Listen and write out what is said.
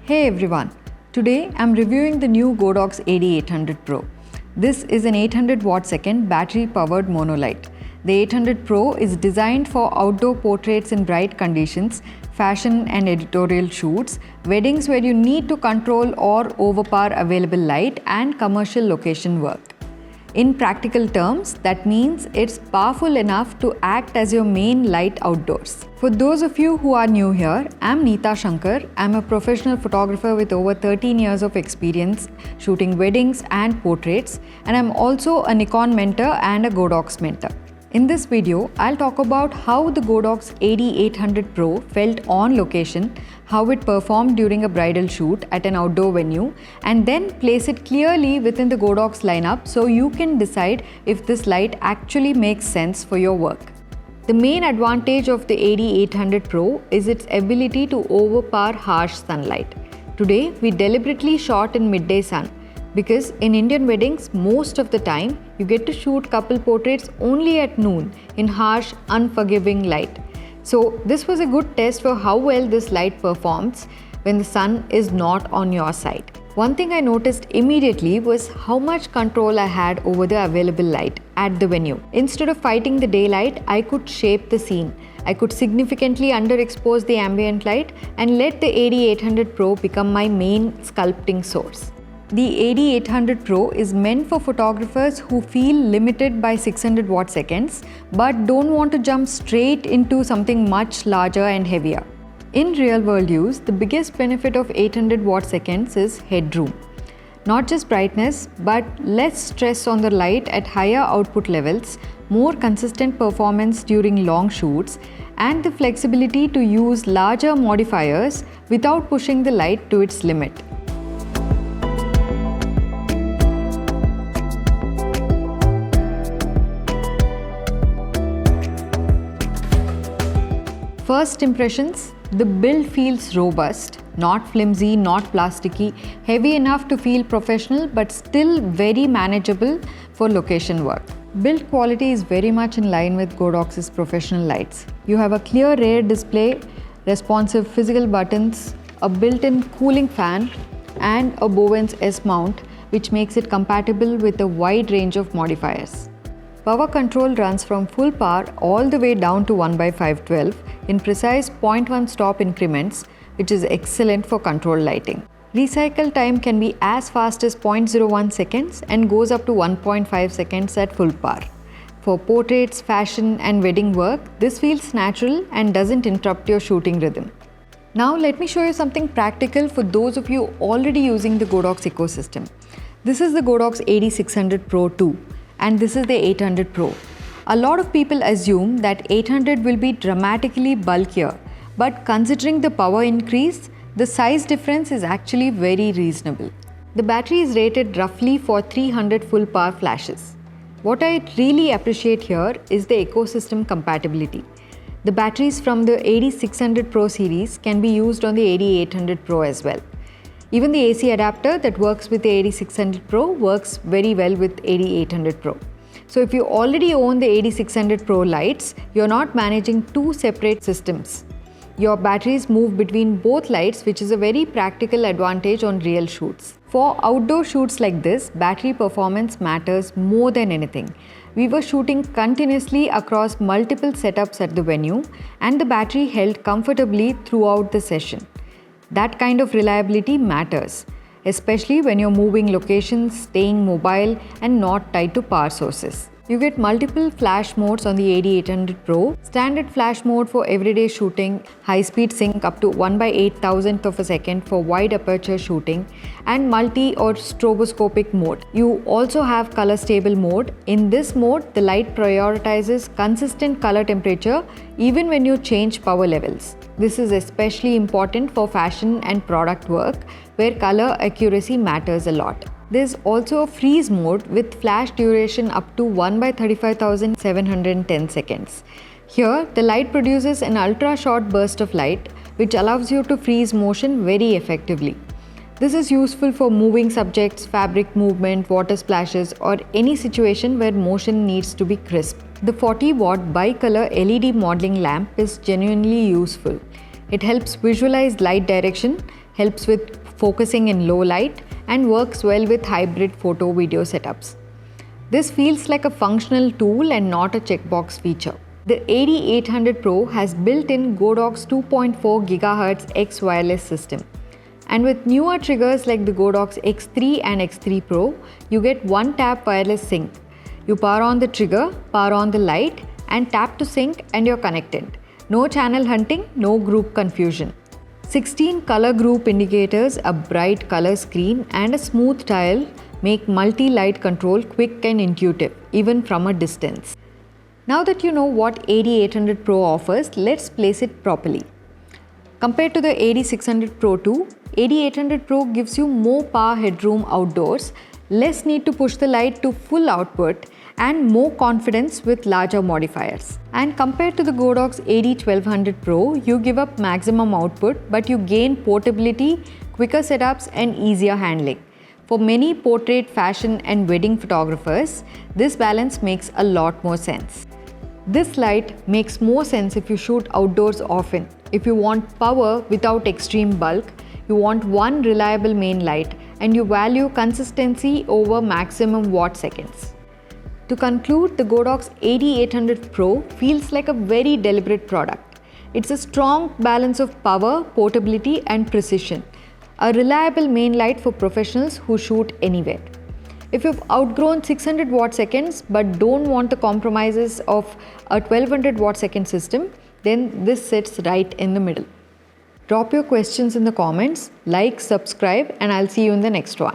Hey everyone, today I'm reviewing the new Godox AD800 Pro. This is an 800 watt-second battery-powered monolight. The 800 Pro is designed for outdoor portraits in bright conditions, fashion and editorial shoots, weddings where you need to control or overpower available light, and commercial location work. In practical terms, that means it's powerful enough to act as your main light outdoors. For those of you who are new here, I'm Neeta Shankar. I'm a professional photographer with over 13 years of experience shooting weddings and portraits, and I'm also a Nikon Mentor and a Godox Mentor. In this video, I'll talk about how the Godox AD800 Pro felt on location, how it performed during a bridal shoot at an outdoor venue, and then place it clearly within the Godox lineup so you can decide if this light actually makes sense for your work. The main advantage of the AD800 Pro is its ability to overpower harsh sunlight. Today, we deliberately shot in midday sun, because in Indian weddings, most of the time, you get to shoot couple portraits only at noon in harsh, unforgiving light. So this was a good test for how well this light performs when the sun is not on your side. One thing I noticed immediately was how much control I had over the available light at the venue. Instead of fighting the daylight, I could shape the scene. I could significantly underexpose the ambient light and let the AD800 Pro become my main sculpting source. The AD800 Pro is meant for photographers who feel limited by 600 watt-seconds but don't want to jump straight into something much larger and heavier. In real-world use, the biggest benefit of 800 watt-seconds is headroom. Not just brightness, but less stress on the light at higher output levels, more consistent performance during long shoots, and the flexibility to use larger modifiers without pushing the light to its limit. First impressions, the build feels robust, not flimsy, not plasticky, heavy enough to feel professional but still very manageable for location work. Build quality is very much in line with Godox's professional lights. You have a clear rear display, responsive physical buttons, a built-in cooling fan, and a Bowens S mount, which makes it compatible with a wide range of modifiers. Power control runs from full power all the way down to 1/512 in precise 0.1 stop increments, which is excellent for controlled lighting. Recycle time can be as fast as 0.01 seconds and goes up to 1.5 seconds at full power. For portraits, fashion, and wedding work, this feels natural and doesn't interrupt your shooting rhythm. Now let me show you something practical for those of you already using the Godox ecosystem. This is the Godox AD600 Pro II. And this is the 800 Pro. A lot of people assume that 800 will be dramatically bulkier, but considering the power increase, the size difference is actually very reasonable. The battery is rated roughly for 300 full power flashes. What I really appreciate here is the ecosystem compatibility. The batteries from the AD600 Pro series can be used on the AD800 Pro as well. Even the AC adapter that works with the AD600 Pro works very well with AD800 Pro. So if you already own the AD600 Pro lights, you're not managing two separate systems. Your batteries move between both lights, which is a very practical advantage on real shoots. For outdoor shoots like this, battery performance matters more than anything. We were shooting continuously across multiple setups at the venue, and the battery held comfortably throughout the session. That kind of reliability matters, especially when you're moving locations, staying mobile, and not tied to power sources. You get multiple flash modes on the AD800 Pro, standard flash mode for everyday shooting, high-speed sync up to 1/8000th of a second for wide aperture shooting, and multi or stroboscopic mode. You also have color stable mode. In this mode, the light prioritizes consistent color temperature even when you change power levels. This is especially important for fashion and product work, where color accuracy matters a lot. There's also a freeze mode with flash duration up to 1/35710 seconds. Here, the light produces an ultra-short burst of light, which allows you to freeze motion very effectively. This is useful for moving subjects, fabric movement, water splashes, or any situation where motion needs to be crisp. The 40-watt bicolor LED modeling lamp is genuinely useful. It helps visualize light direction, helps with focusing in low light, and works well with hybrid photo video setups. This feels like a functional tool and not a checkbox feature. The AD800 Pro has built-in Godox 2.4 GHz X wireless system. And with newer triggers like the Godox X3 and X3 Pro, you get one-tap wireless sync. You power on the trigger, power on the light, and tap to sync and you're connected. No channel hunting, no group confusion. 16 color group indicators, a bright color screen, and a smooth dial make multi-light control quick and intuitive, even from a distance. Now that you know what AD800 Pro offers, let's place it properly. Compared to the AD600 Pro II, AD800 Pro gives you more power headroom outdoors, less need to push the light to full output, and more confidence with larger modifiers. And compared to the Godox AD1200 Pro, you give up maximum output, but you gain portability, quicker setups, and easier handling. For many portrait, fashion, and wedding photographers, this balance makes a lot more sense. This light makes more sense if you shoot outdoors often. If you want power without extreme bulk, you want one reliable main light, and you value consistency over maximum watt seconds. To conclude, the Godox AD800 Pro feels like a very deliberate product. It's a strong balance of power, portability, and precision. A reliable main light for professionals who shoot anywhere. If you've outgrown 600 watt seconds but don't want the compromises of a 1200 watt second system, then this sits right in the middle. Drop your questions in the comments, like, subscribe, and I'll see you in the next one.